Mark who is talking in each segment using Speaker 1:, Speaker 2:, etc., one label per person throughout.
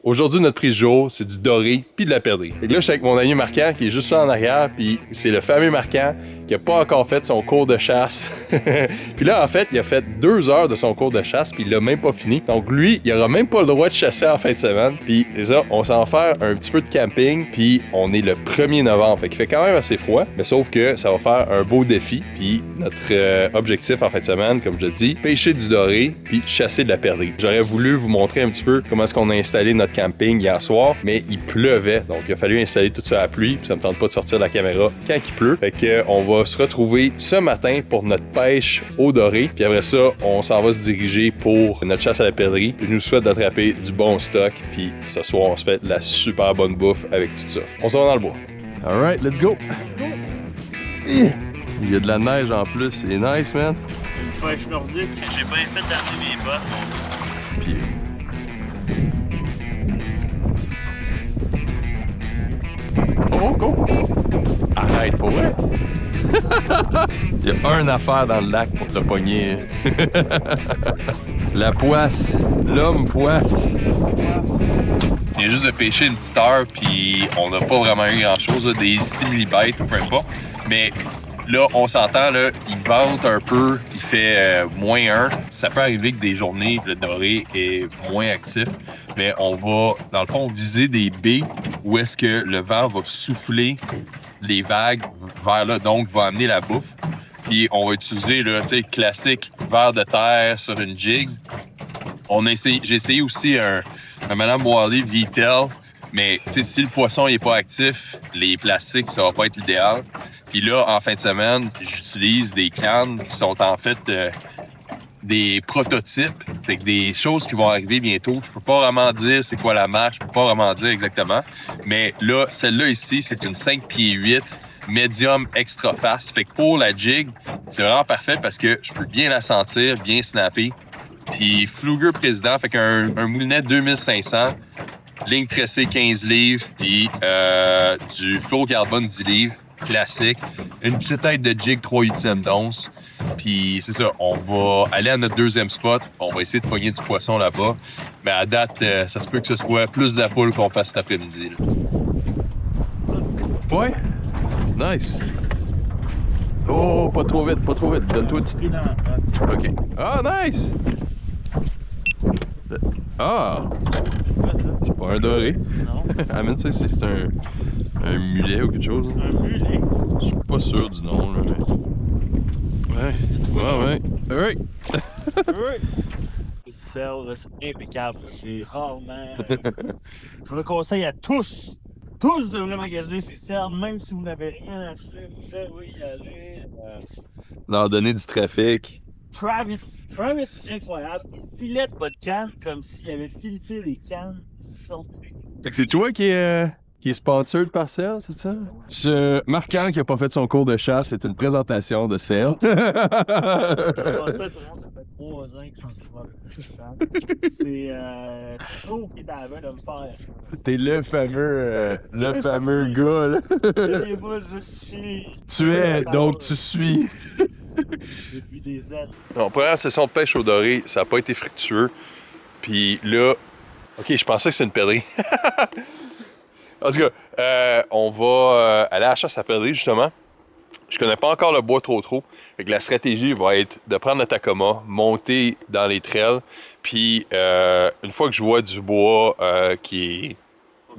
Speaker 1: Aujourd'hui, notre prise du jour, c'est du doré puis de la perdrix. Et là, je suis avec mon ami Marquant qui est juste là en arrière, puis c'est le fameux Marquant qui n'a pas encore fait son cours de chasse. Puis là, en fait, il a fait 2 heures de son cours de chasse, puis il l'a même pas fini. Donc lui, il aura même pas le droit de chasser en fin de semaine. Puis c'est ça, on s'en va faire un petit peu de camping, puis on est le 1er novembre. Fait qu'il fait quand même assez froid, mais sauf que ça va faire un beau défi. Puis notre objectif en fin de semaine, comme je le dis, pêcher du doré, puis chasser de la perdrix. J'aurais voulu vous montrer un petit peu comment est-ce qu'on a installé notre camping hier soir, mais il pleuvait, donc il a fallu installer tout ça à la pluie, puis ça me tente pas de sortir la caméra quand il pleut. Fait que on va se retrouver ce matin pour notre pêche au doré, puis après ça, on s'en va se diriger pour notre chasse à la perdrix. Je nous souhaite d'attraper du bon stock, puis ce soir, on se fait de la super bonne bouffe avec tout ça. On s'en va dans le bois. Alright, let's go! Il y a de la neige en plus, c'est nice, man!
Speaker 2: Une pêche nordique. J'ai bien fait d'amener mes bottes.
Speaker 1: Puis... Oh, go! Arrête, pour vrai! Il y a une affaire dans le lac pour te pogner. La poisse. L'homme poisse. Il vient juste de pêcher une petite heure, puis on n'a pas vraiment eu grand-chose, là, des simili-bites ou peu importe. Mais là, on s'entend, là, il vente un peu, il fait -1. Ça peut arriver que des journées, le doré est moins actif, mais on va, dans le fond, viser des baies où est-ce que le vent va souffler les vagues vers là, donc va amener la bouffe. Puis on va utiliser le classique ver de terre sur une jig. J'ai essayé aussi un Madame Wally V-Tail, mais si le poisson n'est pas actif, les plastiques, ça va pas être l'idéal. Puis là, en fin de semaine, j'utilise des cannes qui sont en fait des prototypes, fait que des choses qui vont arriver bientôt. Je peux pas vraiment dire c'est quoi la marque, je peux pas vraiment dire exactement. Mais là, celle-là ici, c'est une 5 pieds 8 médium extra fast. Fait que pour la jig, c'est vraiment parfait parce que je peux bien la sentir, bien snapper. Puis Pflueger Président, fait qu'un moulinet 2500, ligne tressée 15 livres, puis du fluorocarbone 10 livres, classique. Une petite tête de jig 3/8 d'once. Puis c'est ça, on va aller à notre deuxième spot, on va essayer de pogner du poisson là-bas. Mais à date, ça se peut que ce soit plus de la poule qu'on fasse cet après-midi. Ouais? Nice! Oh, pas trop vite, donne-toi du... OK. Ah, nice! Ah! C'est pas un doré.
Speaker 2: Non.
Speaker 1: Amène ça ici, c'est un mulet ou quelque chose.
Speaker 2: Un mulet.
Speaker 1: Je suis pas sûr du nom, là, mais... Ouais. Alright!
Speaker 2: Celle, c'est impeccable. J'ai rarement. Je le conseille à tous. Tous devraient magasiner ces cerfs, même si vous n'avez rien acheté, vous devez y aller.
Speaker 1: Leur donner du trafic.
Speaker 2: Travis, c'est incroyable. Il filette votre canne comme s'il avait fileté les cannes filtrées.
Speaker 1: Fait que c'est toi qui est sponsored par Cell, c'est ça? Ce Marquant qui a pas fait son cours de chasse, c'est une présentation de Cell.
Speaker 2: Ça, tout le monde, ça fait 3 ans que je suis en c'est trop qui est à la main de me faire.
Speaker 1: T'es le fameux gars, là.
Speaker 2: Moi, je suis.
Speaker 1: Tu es, donc tu suis.
Speaker 2: Depuis des années.
Speaker 1: Non, première session de pêche au doré, ça n'a pas été fructueux. Puis là, OK, je pensais que c'était une perdrix. En tout cas, on va aller à la chasse à perdrix, justement. Je connais pas encore le bois trop. Fait que la stratégie va être de prendre le Tacoma, monter dans les trails, puis une fois que je vois du bois qui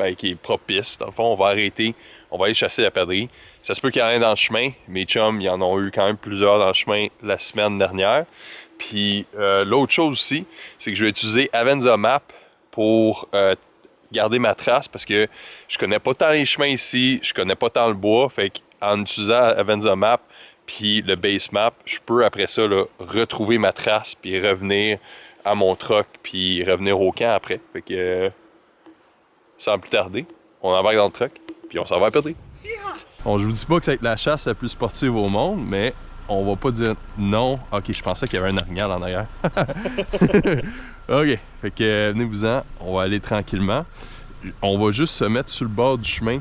Speaker 1: est propice, dans le fond, on va arrêter, on va aller chasser la perdrix. Ça se peut qu'il y en ait dans le chemin. Mes chums, ils en ont eu quand même plusieurs dans le chemin la semaine dernière. Puis l'autre chose aussi, c'est que je vais utiliser Avenza Map pour garder ma trace parce que je connais pas tant les chemins ici, je connais pas tant le bois. Fait qu'en utilisant Avenza Map puis le Base Map, je peux après ça là, retrouver ma trace puis revenir à mon truck puis revenir au camp après. Fait que sans plus tarder, on embarque dans le truck puis on s'en va à perdre. Bon, je vous dis pas que c'est la chasse la plus sportive au monde, mais on va pas dire non. Ok, je pensais qu'il y avait un orignal en arrière. Ok, fait que venez-vous-en, on va aller tranquillement. On va juste se mettre sur le bord du chemin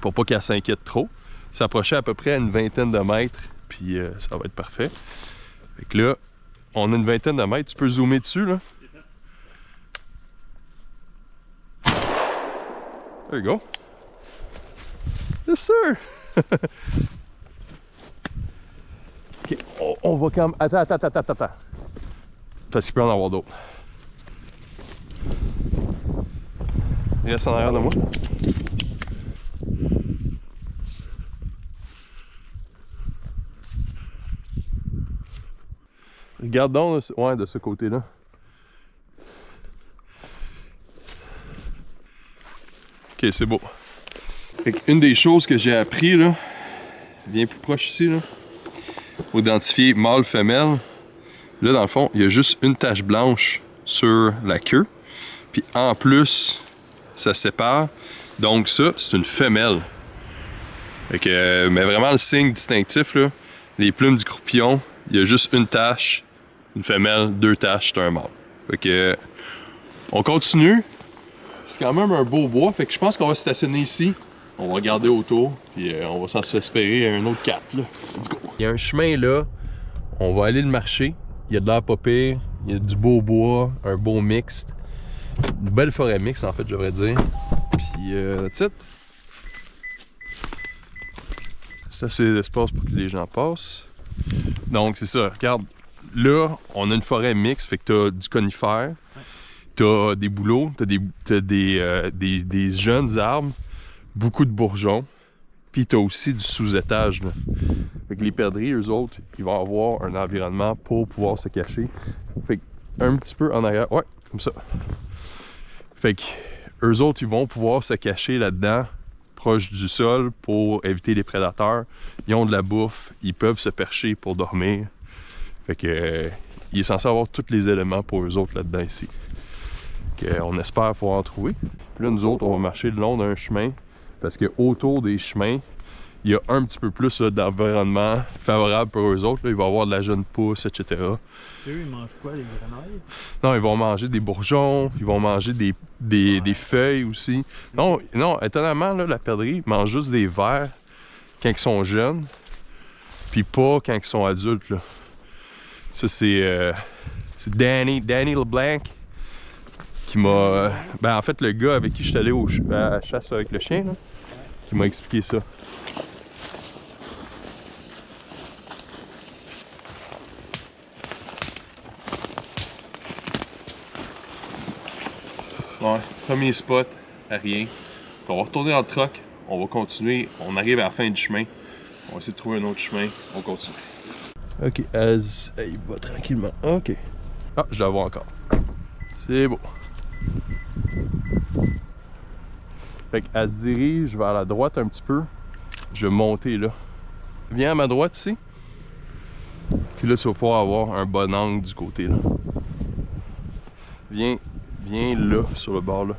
Speaker 1: pour pas qu'elle s'inquiète trop. S'approcher à peu près à une vingtaine de mètres, puis ça va être parfait. Fait que là, on a une vingtaine de mètres. Tu peux zoomer dessus, là? There you go. Yes, sir! Ok, on va quand même... Attends. Parce qu'il peut en avoir d'autres. Il reste en arrière de moi. Regarde donc, ouais, de ce côté-là. Ok, c'est beau. Une des choses que j'ai appris, là, viens plus proche ici, là, pour identifier mâle, femelle, là, dans le fond, il y a juste une tache blanche sur la queue. Puis en plus, ça se sépare. Donc ça, c'est une femelle. Fait que, mais vraiment, le signe distinctif, là, les plumes du croupillon, il y a juste une tache, une femelle, 2 taches, c'est un mâle. Fait que, on continue. C'est quand même un beau bois, fait que je pense qu'on va stationner ici. On va regarder autour, puis on va s'en espérer un autre 4. Là. Let's go. Il y a un chemin là, on va aller le marcher. Il y a de l'air pas pire, il y a du beau bois, un beau mixte. Une belle forêt mixte en fait, je devrais dire. Puis, that's it. C'est assez d'espace pour que les gens passent. Donc, c'est ça, regarde. Là, on a une forêt mixte, fait que t'as du conifère. T'as des bouleaux, t'as des jeunes arbres, beaucoup de bourgeons, puis t'as aussi du sous-étage. Là. Fait que les perdrix, eux autres, ils vont avoir un environnement pour pouvoir se cacher. Fait que un petit peu en arrière, ouais, comme ça. Fait que eux autres, ils vont pouvoir se cacher là-dedans, proche du sol, pour éviter les prédateurs. Ils ont de la bouffe, ils peuvent se percher pour dormir. Fait que il est censé avoir tous les éléments pour eux autres là-dedans ici. On espère pouvoir en trouver. Puis là, nous autres, on va marcher le long d'un chemin parce qu'autour des chemins, il y a un petit peu plus d'environnement favorable pour eux autres. Là, il va y avoir de la jeune pousse, etc.
Speaker 2: Eux, ils mangent quoi, les grenouilles?
Speaker 1: Non, ils vont manger des bourgeons, ils vont manger des feuilles aussi. Non, étonnamment, là, la perdrix mange juste des vers quand ils sont jeunes, puis pas quand ils sont adultes. Là. Ça, c'est Danny LeBlanc. Qui m'a... Ben en fait, le gars avec qui je suis allé à la chasse avec le chien, là, qui m'a expliqué ça. Ouais, premier spot, rien. On va retourner dans le truck, on va continuer, on arrive à la fin du chemin. On va essayer de trouver un autre chemin, on continue. Ok, il va tranquillement. Ok. Ah, je la vois encore. C'est beau. Fait qu'elle se dirige vers la droite un petit peu. Je vais monter là. Viens à ma droite ici. Puis là, tu vas pouvoir avoir un bon angle du côté là. Viens là, sur le bord là.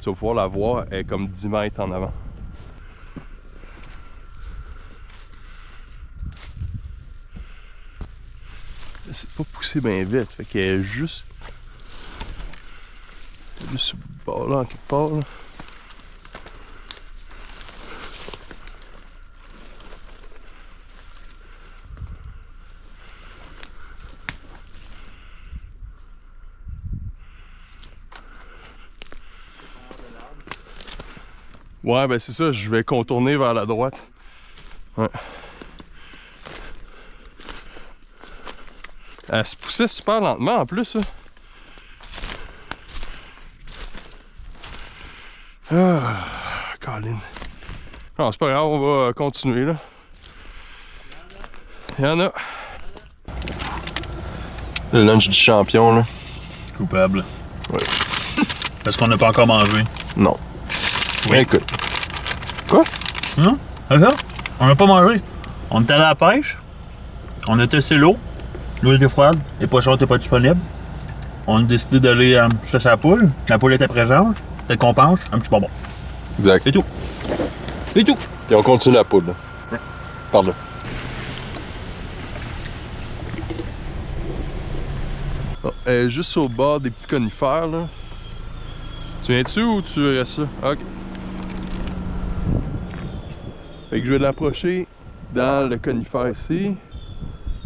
Speaker 1: Tu vas pouvoir la voir, elle est comme 10 mètres en avant. C'est pas poussé bien vite, fait qu'elle est juste sur le bord là, en quelque part là. Ouais, ben c'est ça, je vais contourner vers la droite. Ouais. Elle se poussait super lentement en plus. Hein. Ah, Colin. Non, c'est pas grave, on va continuer là. Il y en a. Le lunch du champion là.
Speaker 2: Coupable.
Speaker 1: Ouais.
Speaker 2: Est-ce qu'on n'a pas encore mangé?
Speaker 1: Non.
Speaker 2: Oui.
Speaker 1: Écoute. Quoi?
Speaker 2: Non? C'est ça? On n'a pas mangé. On était allé à la pêche. On a testé l'eau. L'eau était froide. Les poissons n'étaient pas disponibles. On a décidé d'aller chasser la poule. La poule était présente. Fait qu'on penche, un petit bonbon.
Speaker 1: Exact.
Speaker 2: C'est tout. C'est tout.
Speaker 1: Et on continue la poudre.
Speaker 2: Ouais.
Speaker 1: Par là. Bon, juste au bord des petits conifères là. Tu viens-tu ou tu restes là? Ok. Fait que je vais l'approcher dans le conifère ici.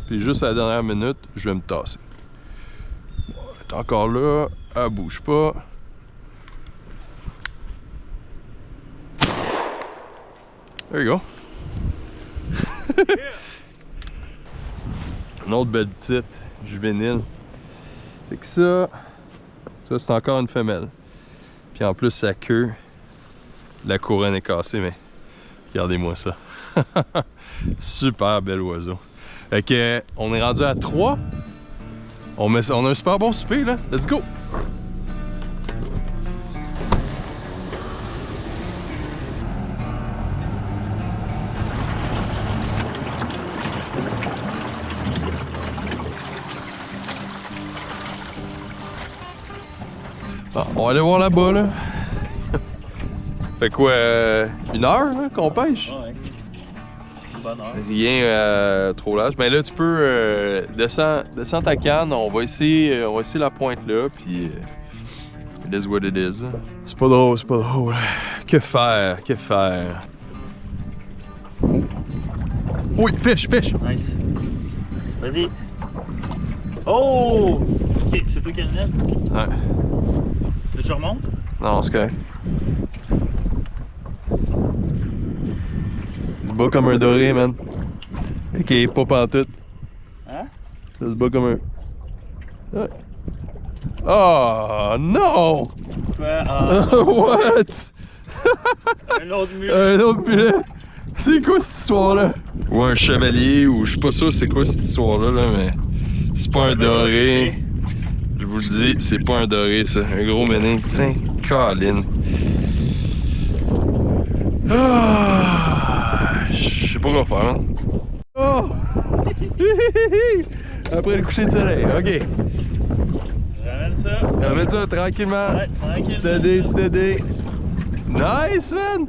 Speaker 1: Puis juste à la dernière minute, je vais me tasser. Bon, elle est encore là, elle bouge pas. There you go. Une autre belle petite juvénile. Fait que ça c'est encore une femelle. Puis en plus sa queue, la couronne est cassée, mais regardez-moi ça. Super bel oiseau. Fait que on est rendu à 3. On a un super bon souper là. Let's go! Bon, on va aller voir là-bas là. Fait quoi, 1 heure hein, qu'on pêche?
Speaker 2: Ouais. Bonne heure.
Speaker 1: Rien trop large. Mais là, tu peux descendre ta canne. On va essayer la pointe là. Puis, it is what it is. C'est pas drôle, c'est pas drôle. Que faire, que faire? Oui, pêche, pêche!
Speaker 2: Nice. Vas-y. Oh! Ok, c'est toi qui as le net?
Speaker 1: Ouais.
Speaker 2: Tu remontes?
Speaker 1: Non, c'est correct. C'est bas comme un doré, man. Ok, pas pantoute.
Speaker 2: Hein?
Speaker 1: Ça se bat comme un... Ouais. Oh non!
Speaker 2: Quoi?
Speaker 1: What?
Speaker 2: Un autre mulet.
Speaker 1: Un autre mulet? C'est quoi cette histoire-là? Ou un chevalier, ou je suis pas sûr c'est quoi cette histoire-là, là, mais c'est pas un doré. Je vous le dis, c'est pas un doré, ça. Un gros ménin. Tiens, Colin. Ah, je sais pas quoi faire, hein. Oh! Après le coucher de soleil, ok.
Speaker 2: Ramène ça.
Speaker 1: Ramène ça tranquillement.
Speaker 2: Ouais, tranquille.
Speaker 1: Steady, steady. Nice, man!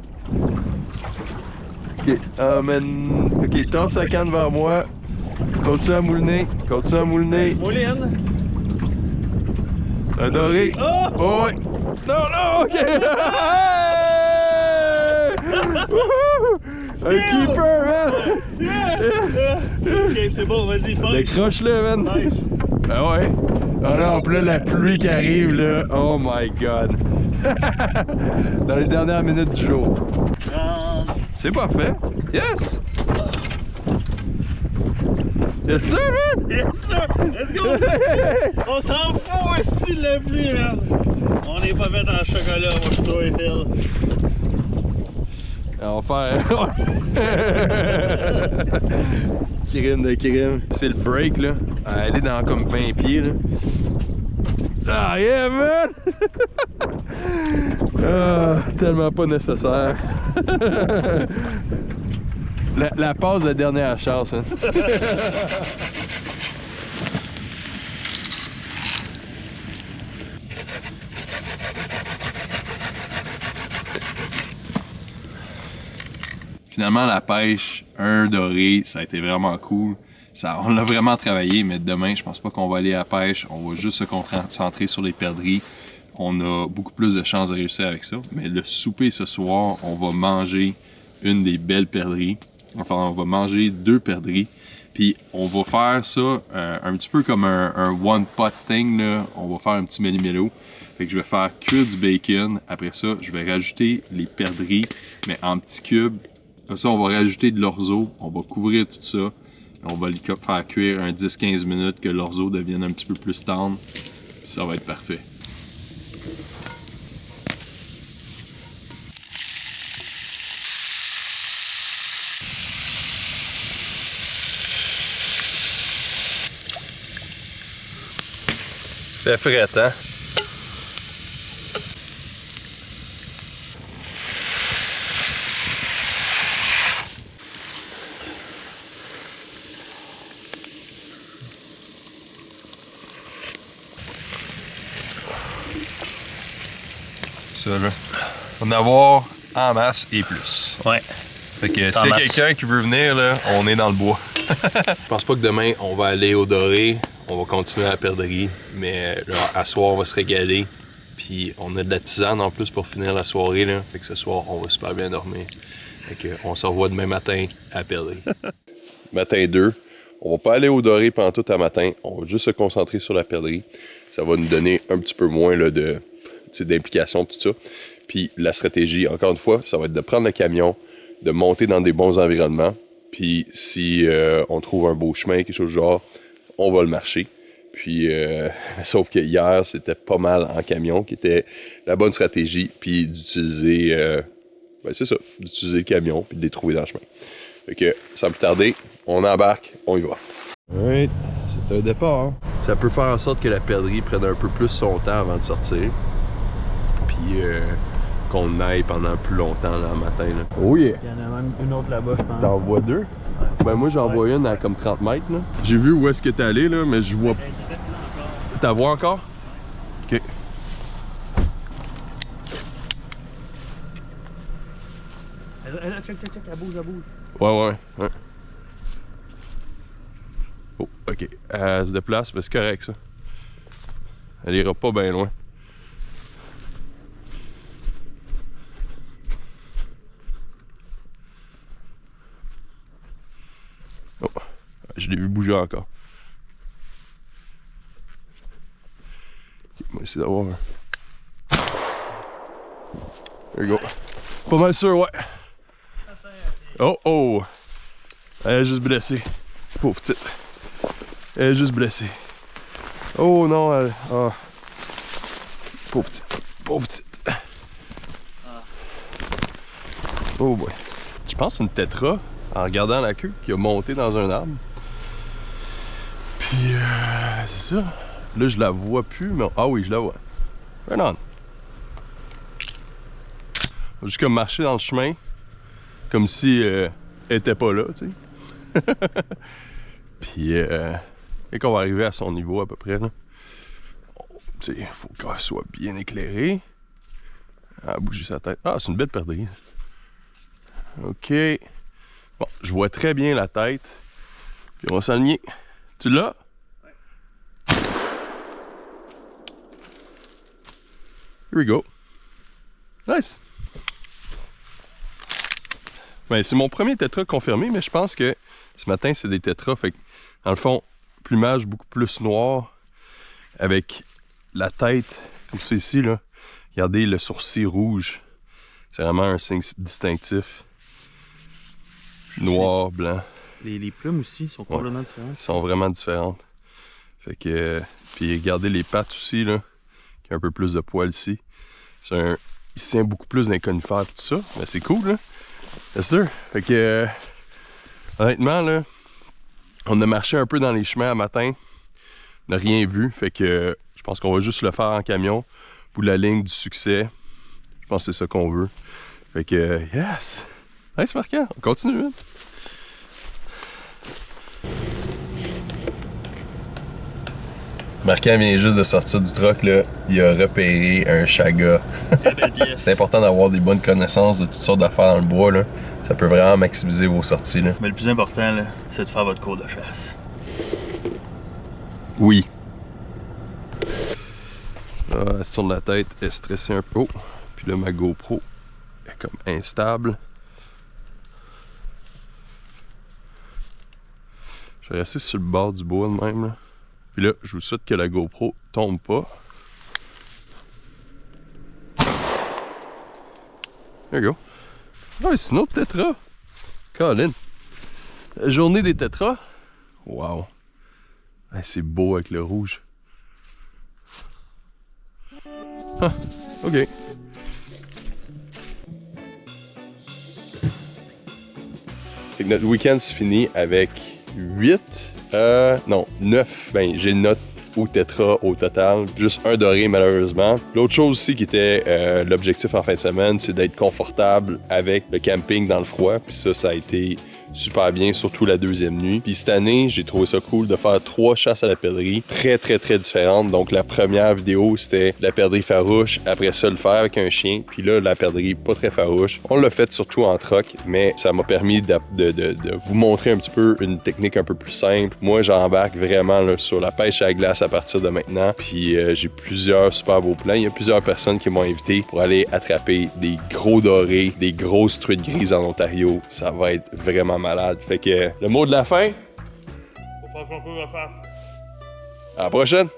Speaker 1: Ok, amène. Ok, torse sa canne vers moi. Continue à mouliner. Continue à mouliner.
Speaker 2: Mouline.
Speaker 1: Un doré.
Speaker 2: Oh!
Speaker 1: Oh, ouais. Non, non, ok! Wouhou! Un keeper, man!
Speaker 2: Ok, c'est bon, vas-y, pêche.
Speaker 1: Décroche-le, man!
Speaker 2: Pêche.
Speaker 1: Ah ouais? Ah là, en plus, la pluie qui arrive, là. Oh my god! Dans les dernières minutes du jour. C'est parfait! Yes! Yes, sir, man!
Speaker 2: Yes, sir! Let's go! On s'en fout, est-ce la pluie, man? On n'est pas fait en chocolat, moi, je trouve, Phil.
Speaker 1: On va faire. Crime de crime. C'est le break là. Elle est dans comme 20 pieds là. Ah yeah man! Ah, tellement pas nécessaire. La passe de dernière chance. Hein. Finalement, la pêche, un doré, ça a été vraiment cool. On l'a vraiment travaillé, mais demain, je pense pas qu'on va aller à la pêche. On va juste se concentrer sur les perdrix. On a beaucoup plus de chances de réussir avec ça. Mais le souper ce soir, on va manger une des belles perdrix. Enfin, on va manger 2 perdrix. Puis on va faire ça un petit peu comme un one pot thing, là. On va faire un petit méli-mélo. Fait que je vais faire cuire du bacon. Après ça, je vais rajouter les perdrix, mais en petits cubes. Après ça, on va rajouter de l'orzo, on va couvrir tout ça. On va le faire cuire un 10-15 minutes, que l'orzo devienne un petit peu plus tendre. Puis ça va être parfait. Fait frais, hein? Ça là. On va en avoir en masse et plus.
Speaker 2: Ouais.
Speaker 1: Fait que s'il y a quelqu'un qui veut venir, là, on est dans le bois. Je pense pas que demain, on va aller au doré. On va continuer à la perdrix. Mais là, à soir, on va se régaler. Puis on a de la tisane en plus pour finir la soirée. Là. Fait que ce soir, on va super bien dormir. Fait que on se revoit demain matin à la perdrix. Matin 2. On va pas aller au doré pendant tout le matin. On va juste se concentrer sur la perdrix. Ça va nous donner un petit peu moins là, d'implication, tout ça. Puis la stratégie, encore une fois, ça va être de prendre le camion, de monter dans des bons environnements. Puis si on trouve un beau chemin, quelque chose du genre, on va le marcher. Puis, sauf que hier, c'était pas mal en camion, qui était la bonne stratégie, puis d'utiliser, c'est ça, d'utiliser le camion, puis de les trouver dans le chemin. Fait que, sans plus tarder, on embarque, on y va. Alright, c'est un départ. Hein? Ça peut faire en sorte que la perdrix prenne un peu plus son temps avant de sortir. Puis qu'on aille pendant plus longtemps là, le matin. Là. Oh yeah!
Speaker 2: Il y en a même une autre là-bas, je pense.
Speaker 1: T'en vois deux? Ouais. Ben moi j'en vois une à comme 30 mètres. Là. J'ai vu où est-ce que t'es allé, là, mais je vois... T'en vois encore? Ok.
Speaker 2: Check, elle bouge, elle bouge.
Speaker 1: Ouais. Oh, ok. Elle se déplace, mais c'est correct ça. Elle ira pas bien loin. Oh, je l'ai vu bouger encore. Ok, on va essayer d'avoir un. There you go. Pas mal sûr, ouais. Oh! Elle est juste blessée. Pauvre petite. Elle est juste blessée. Oh non, elle. Oh. Pauvre petite. Oh boy. Je pense que c'est une tétra, en regardant la queue, qui a monté dans un arbre. Puis, c'est ça. Là, je la vois plus, mais. Ah oui, je la vois. Right on. On va juste comme marcher dans le chemin, comme si elle était pas là, tu sais. Puis, et qu'on va arriver à son niveau à peu près, là. Tu sais, il faut qu'elle soit bien éclairée. Elle a bougé sa tête. Ah, c'est une belle perdrix. Ok. Bon, je vois très bien la tête. Puis on va s'aligner. Tu l'as? Ouais. Here we go. Nice. Ben, c'est mon premier tétra confirmé, mais je pense que ce matin, c'est des tétras. Fait que, dans le fond, plumage beaucoup plus noir, avec la tête, comme ça ici, là. Regardez le sourcil rouge. C'est vraiment un signe distinctif. Noir, blanc.
Speaker 2: Les plumes aussi sont complètement différentes.
Speaker 1: Ils sont vraiment différentes. Fait que. Puis regardez les pattes aussi, là. Qui a un peu plus de poils ici. Il tient beaucoup plus d'un conifère tout ça. Mais c'est cool, là. C'est sûr. Fait que. Honnêtement, là. On a marché un peu dans les chemins à matin. On n'a rien vu. Fait que je pense qu'on va juste le faire en camion. Pour la ligne du succès. Je pense que c'est ça qu'on veut. Fait que. Yes! Nice, Marquant. On continue, hein? Marquant vient juste de sortir du truck, là. Il a repéré un chaga. C'est important d'avoir des bonnes connaissances de toutes sortes d'affaires dans le bois, là. Ça peut vraiment maximiser vos sorties, là.
Speaker 2: Mais le plus important, là, c'est de faire votre cours de chasse.
Speaker 1: Oui. Ah, elle se tourne la tête, elle est stressée un peu. Oh. Puis là, ma GoPro est comme instable. Je vais rester sur le bord du bois de même, là. Puis là, je vous souhaite que la GoPro tombe pas. There you go. Ah, c'est une autre tétra. Colin. La journée des tétras. Wow. Ah, c'est beau avec le rouge. Ah, ok. Fait que notre week-end se finit avec 9. Ben, j'ai une note au tétra au total. Juste un doré, malheureusement. L'autre chose aussi qui était l'objectif en fin de semaine, c'est d'être confortable avec le camping dans le froid. Puis ça a été super bien, surtout la deuxième nuit. Puis cette année, j'ai trouvé ça cool de faire 3 chasses à la perdrix, très différentes. Donc la première vidéo, c'était la perdrix farouche, après ça le faire avec un chien, puis là la perdrix pas très farouche. On l'a fait surtout en troc, mais ça m'a permis de vous montrer un petit peu une technique un peu plus simple. Moi, j'embarque vraiment là, sur la pêche à la glace à partir de maintenant, puis j'ai plusieurs super beaux plans. Il y a plusieurs personnes qui m'ont invité pour aller attraper des gros dorés, des grosses truites grises en Ontario. Ça va être vraiment malade. Fait que le mot de la fin. À la prochaine!